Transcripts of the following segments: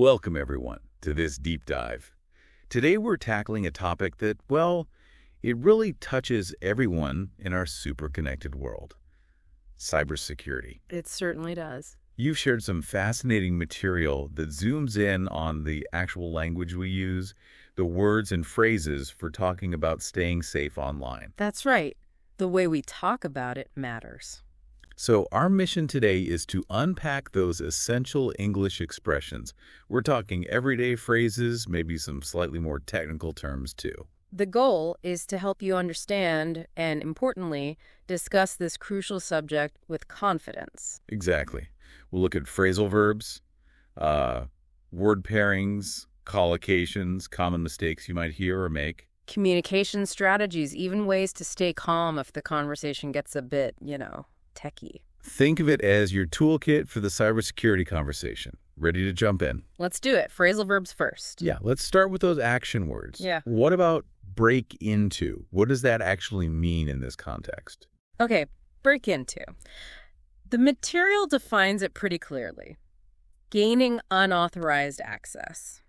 Welcome, everyone, to this deep dive. Today we're tackling a topic that, well, it really touches everyone in our super connected world. Cybersecurity. It certainly does. You've shared some fascinating material that zooms in on the actual language we use, the words and phrases for talking about staying safe online. That's right. The way we talk about it matters. So our mission today is to unpack those essential English expressions. We're talking everyday phrases, maybe some slightly more technical terms too. The goal is to help you understand and, importantly, discuss this crucial subject with confidence. Exactly. We'll look at phrasal verbs, word pairings, collocations, common mistakes you might hear or make. Communication strategies, even ways to stay calm if the conversation gets a bit, techie. Think of it as your toolkit for the cybersecurity conversation. Ready to jump in? Let's do it. Phrasal verbs first. Yeah, let's start with those action words. Yeah. What about break into? What does that actually mean in this context? Okay, break into. The material defines it pretty clearly. Gaining unauthorized access.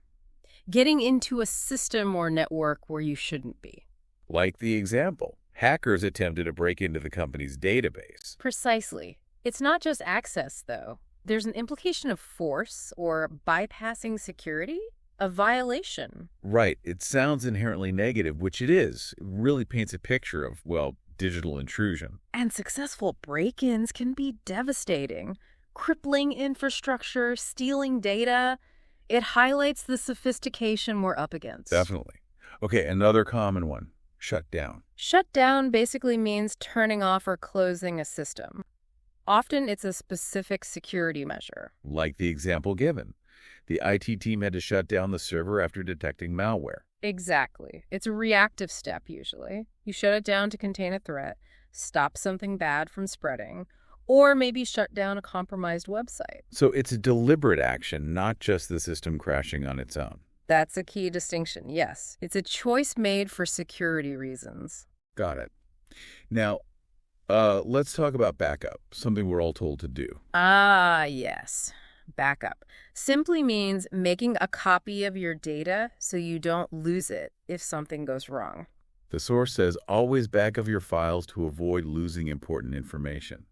Getting into a system or network where you shouldn't be. Like the example. Hackers attempted to break into the company's database. Precisely. It's not just access, though. There's an implication of force or bypassing security, a violation. Right. It sounds inherently negative, which it is. It really paints a picture of, well, digital intrusion. And successful break-ins can be devastating. Crippling infrastructure, stealing data. It highlights the sophistication we're up against. Definitely. Okay, another common one. Shut down. Shut down basically means turning off or closing a system. Often it's a specific security measure. Like the example given. The IT team had to shut down the server after detecting malware. Exactly. It's a reactive step, usually. You shut it down to contain a threat, stop something bad from spreading, or maybe shut down a compromised website. So it's a deliberate action, not just the system crashing on its own. That's a key distinction, yes. It's a choice made for security reasons. Got it. Now, let's talk about backup, something we're all told to do. Ah, yes. Backup simply means making a copy of your data so you don't lose it if something goes wrong. The source says always back up your files to avoid losing important information.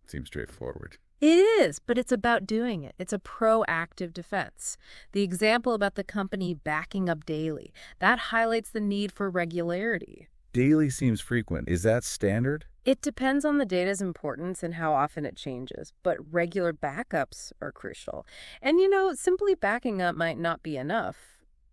Seems straightforward. It is, but it's about doing it. It's a proactive defense. The example about the company backing up daily, that highlights the need for regularity. Daily seems frequent. Is that standard? It depends on the data's importance and how often it changes, but regular backups are crucial. And simply backing up might not be enough.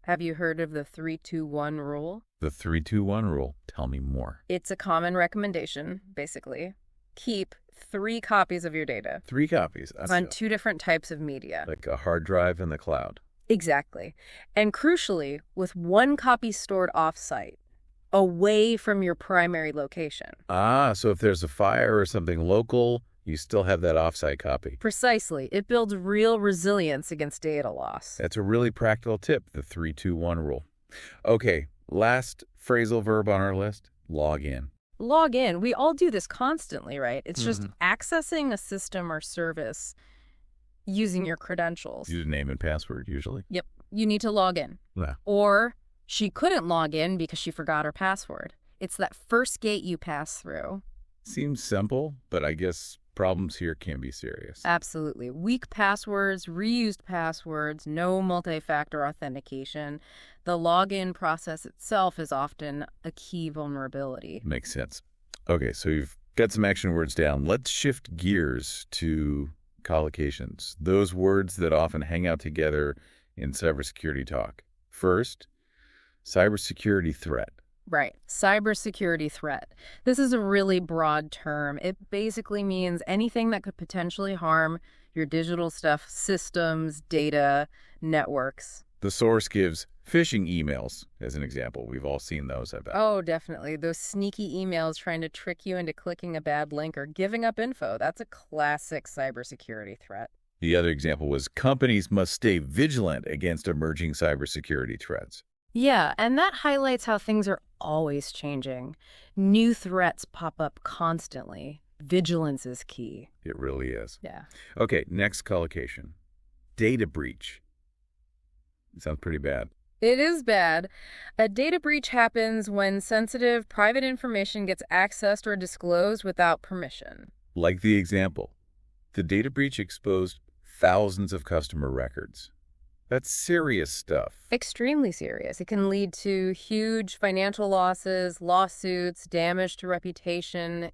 Have you heard of the 3-2-1 rule? The 3-2-1 rule. Tell me more. It's a common recommendation, basically. Keep 3 copies of your data. 3 copies. On 2 different types of media. Like a hard drive in the cloud. Exactly. And crucially, with 1 copy stored off-site, away from your primary location. Ah, so if there's a fire or something local, you still have that offsite copy. Precisely. It builds real resilience against data loss. That's a really practical tip, the 3-2-1 rule. Okay, last phrasal verb on our list, log in. Log in. We all do this constantly, right? It's just accessing a system or service using your credentials. Username and password, usually. Yep. You need to log in. Yeah. Or she couldn't log in because she forgot her password. It's that first gate you pass through. Seems simple, but I guess problems here can be serious. Absolutely. Weak passwords, reused passwords, no multi-factor authentication. The login process itself is often a key vulnerability. Makes sense. Okay, so you've got some action words down. Let's shift gears to collocations, those words that often hang out together in cybersecurity talk. First, cybersecurity threat. Right. Cybersecurity threat. This is a really broad term. It basically means anything that could potentially harm your digital stuff, systems, data, networks. The source gives phishing emails as an example. We've all seen those, I bet. Oh, definitely. Those sneaky emails trying to trick you into clicking a bad link or giving up info. That's a classic cybersecurity threat. The other example was companies must stay vigilant against emerging cybersecurity threats. Yeah, and that highlights how things are always changing. New threats pop up constantly. Vigilance is key. It really is. Yeah. Okay, next collocation. Data breach. Sounds pretty bad. It is bad. A data breach happens when sensitive, private information gets accessed or disclosed without permission. Like the example, the data breach exposed thousands of customer records. That's serious stuff. Extremely serious. It can lead to huge financial losses, lawsuits, damage to reputation,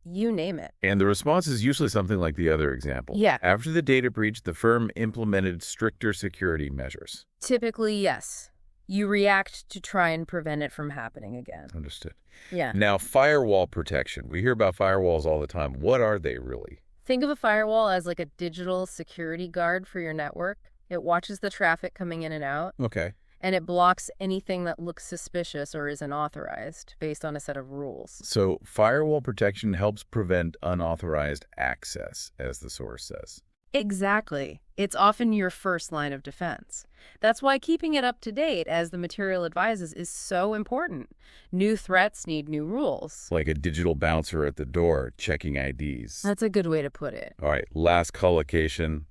you name it. And the response is usually something like the other example. Yeah. After the data breach, the firm implemented stricter security measures. Typically, yes. You react to try and prevent it from happening again. Understood. Yeah. Now, firewall protection. We hear about firewalls all the time. What are they really? Think of a firewall as like a digital security guard for your network. It watches the traffic coming in and out, Okay. and it blocks anything that looks suspicious or isn't authorized based on a set of rules. So firewall protection helps prevent unauthorized access, as the source says. Exactly. It's often your first line of defense. That's why keeping it up to date, as the material advises, is so important. New threats need new rules. Like a digital bouncer at the door checking IDs. That's a good way to put it. All right, last collocation.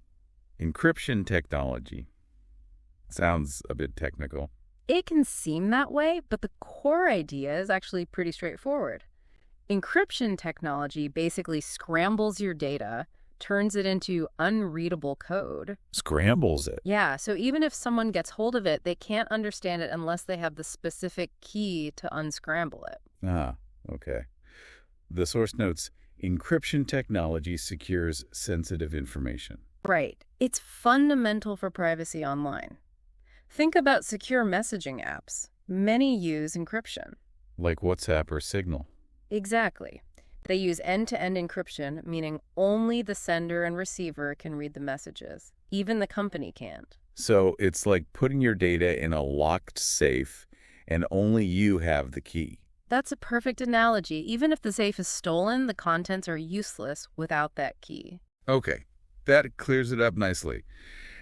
Encryption technology. Sounds a bit technical. It can seem that way, but the core idea is actually pretty straightforward. Encryption technology basically scrambles your data, turns it into unreadable code. Scrambles it. Yeah, so even if someone gets hold of it, they can't understand it unless they have the specific key to unscramble it. Ah, okay. The source notes, encryption technology secures sensitive information. Right. It's fundamental for privacy online. Think about secure messaging apps. Many use encryption. Like WhatsApp or Signal. Exactly. They use end-to-end encryption, meaning only the sender and receiver can read the messages. Even the company can't. So it's like putting your data in a locked safe and only you have the key. That's a perfect analogy. Even if the safe is stolen, the contents are useless without that key. Okay, that clears it up nicely.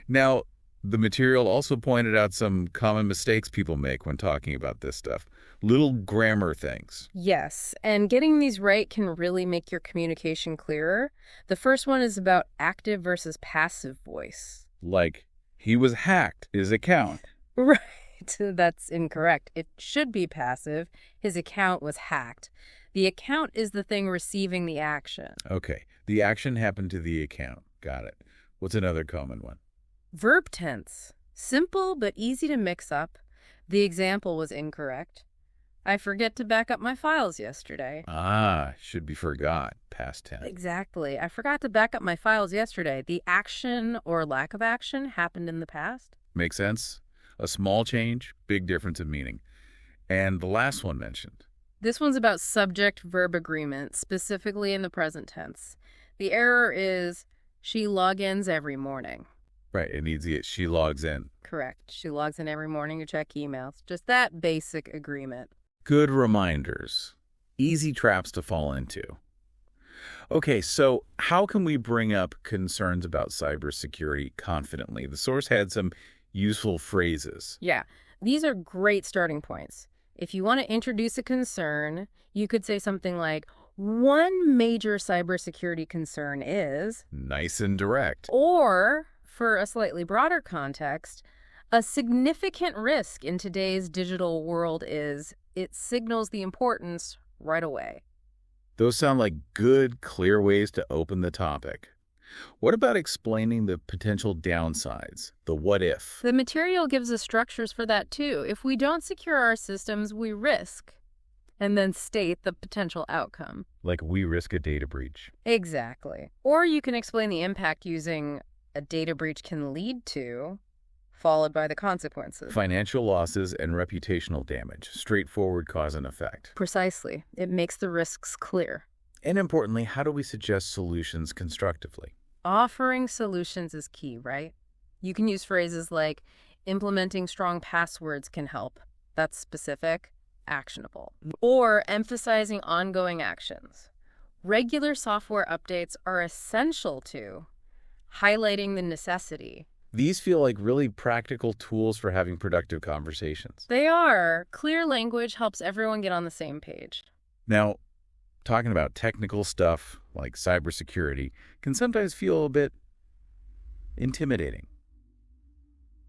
Now, the material also pointed out some common mistakes people make when talking about this stuff. Little grammar things. Yes, and getting these right can really make your communication clearer. The first one is about active versus passive voice. Like, he was hacked, his account. Right, that's incorrect. It should be passive. His account was hacked. The account is the thing receiving the action. Okay, the action happened to the account. Got it. What's another common one? Verb tense. Simple but easy to mix up. The example was incorrect. I forget to back up my files yesterday. Ah, should be forgot. Past tense. Exactly. I forgot to back up my files yesterday. The action or lack of action happened in the past. Make sense? A small change, big difference in meaning. And the last one mentioned. This one's about subject-verb agreement, specifically in the present tense. The error is, she logins every morning. Right, it needs the she logs in. Correct. She logs in every morning to check emails. Just that basic agreement. Good reminders. Easy traps to fall into. Okay, so how can we bring up concerns about cybersecurity confidently? The source had some useful phrases. Yeah, these are great starting points. If you want to introduce a concern, you could say something like, one major cybersecurity concern is... Nice and direct. Or, for a slightly broader context, a significant risk in today's digital world is it signals the importance right away. Those sound like good, clear ways to open the topic. What about explaining the potential downsides, the what if? The material gives us structures for that too. If we don't secure our systems, we risk, and then state the potential outcome. Like we risk a data breach. Exactly. Or you can explain the impact using a data breach can lead to, followed by the consequences. Financial losses and reputational damage. Straightforward cause and effect. Precisely. It makes the risks clear. And importantly, how do we suggest solutions constructively? Offering solutions is key, right? You can use phrases like, implementing strong passwords can help. That's specific, actionable. Or emphasizing ongoing actions. Regular software updates are essential to highlighting the necessity. These feel like really practical tools for having productive conversations. They are. Clear language helps everyone get on the same page. Now, talking about technical stuff like cybersecurity can sometimes feel a bit intimidating.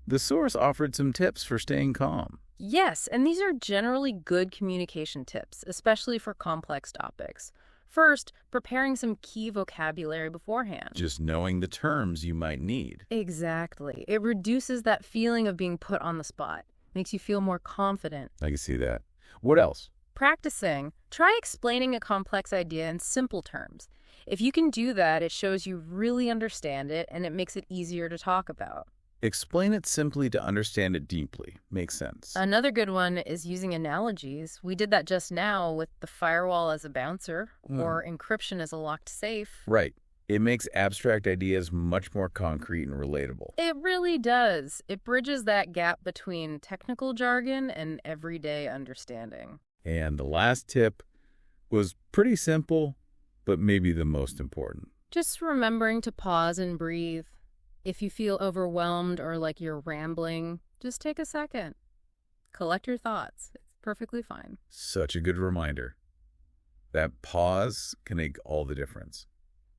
The source offered some tips for staying calm. Yes, and these are generally good communication tips, especially for complex topics. First, preparing some key vocabulary beforehand. Just knowing the terms you might need. Exactly. It reduces that feeling of being put on the spot, makes you feel more confident. I can see that. What else? Practicing. Try explaining a complex idea in simple terms. If you can do that, it shows you really understand it and it makes it easier to talk about. Explain it simply to understand it deeply. Makes sense. Another good one is using analogies. We did that just now with the firewall as a bouncer or encryption as a locked safe. Right. It makes abstract ideas much more concrete and relatable. It really does. It bridges that gap between technical jargon and everyday understanding. And the last tip was pretty simple, but maybe the most important. Just remembering to pause and breathe. If you feel overwhelmed or like you're rambling, just take a second. Collect your thoughts. It's perfectly fine. Such a good reminder. That pause can make all the difference.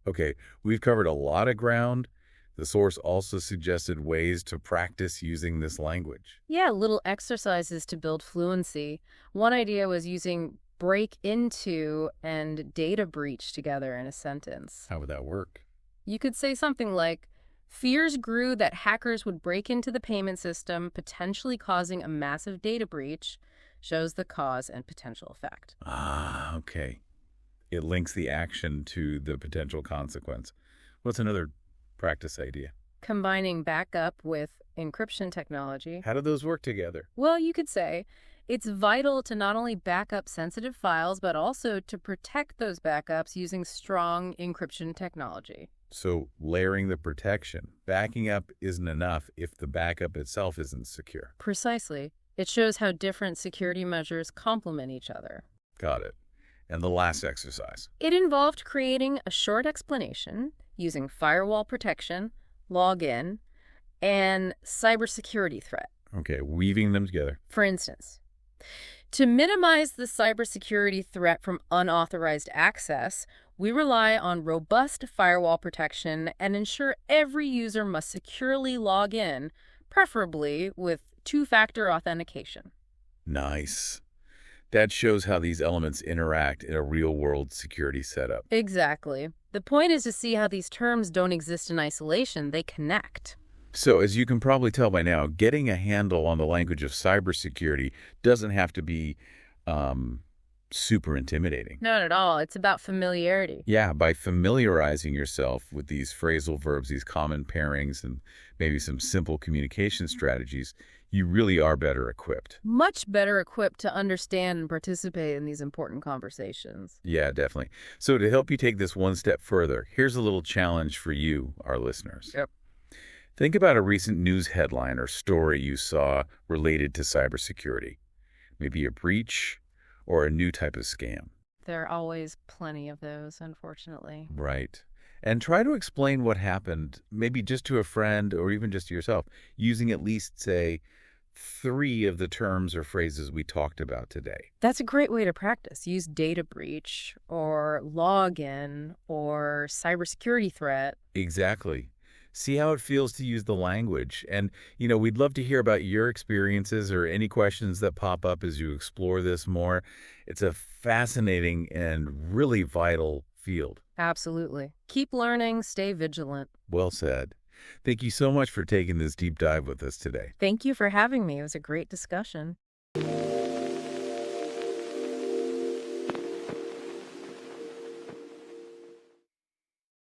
Okay, we've covered a lot of ground. The source also suggested ways to practice using this language. Yeah, little exercises to build fluency. One idea was using break into and data breach together in a sentence. How would that work? You could say something like, fears grew that hackers would break into the payment system, potentially causing a massive data breach, shows the cause and potential effect. Ah, okay. It links the action to the potential consequence. What's another practice idea? Combining backup with encryption technology. How do those work together? Well, you could say it's vital to not only back up sensitive files, but also to protect those backups using strong encryption technology. So layering the protection. Backing up isn't enough if the backup itself isn't secure. Precisely. It shows how different security measures complement each other. Got it. And the last exercise. It involved creating a short explanation using firewall protection, login, and cybersecurity threat. Okay, weaving them together. For instance, to minimize the cybersecurity threat from unauthorized access, we rely on robust firewall protection and ensure every user must securely log in, preferably with two-factor authentication. Nice. That shows how these elements interact in a real-world security setup. Exactly. The point is to see how these terms don't exist in isolation, they connect. So, as you can probably tell by now, getting a handle on the language of cybersecurity doesn't have to be super intimidating. Not at all. It's about familiarity. Yeah, by familiarizing yourself with these phrasal verbs, these common pairings, and maybe some simple communication strategies, you really are better equipped. Much better equipped to understand and participate in these important conversations. Yeah, definitely. So to help you take this one step further, here's a little challenge for you, our listeners. Yep. Think about a recent news headline or story you saw related to cybersecurity. Maybe a breach or a new type of scam. There are always plenty of those, unfortunately. Right. And try to explain what happened, maybe just to a friend or even just to yourself, using at least, say, 3 of the terms or phrases we talked about today. That's a great way to practice. Use data breach or login or cybersecurity threat. Exactly. See how it feels to use the language. And, we'd love to hear about your experiences or any questions that pop up as you explore this more. It's a fascinating and really vital field. Absolutely. Keep learning, stay vigilant. Well said. Thank you so much for taking this deep dive with us today. Thank you for having me. It was a great discussion.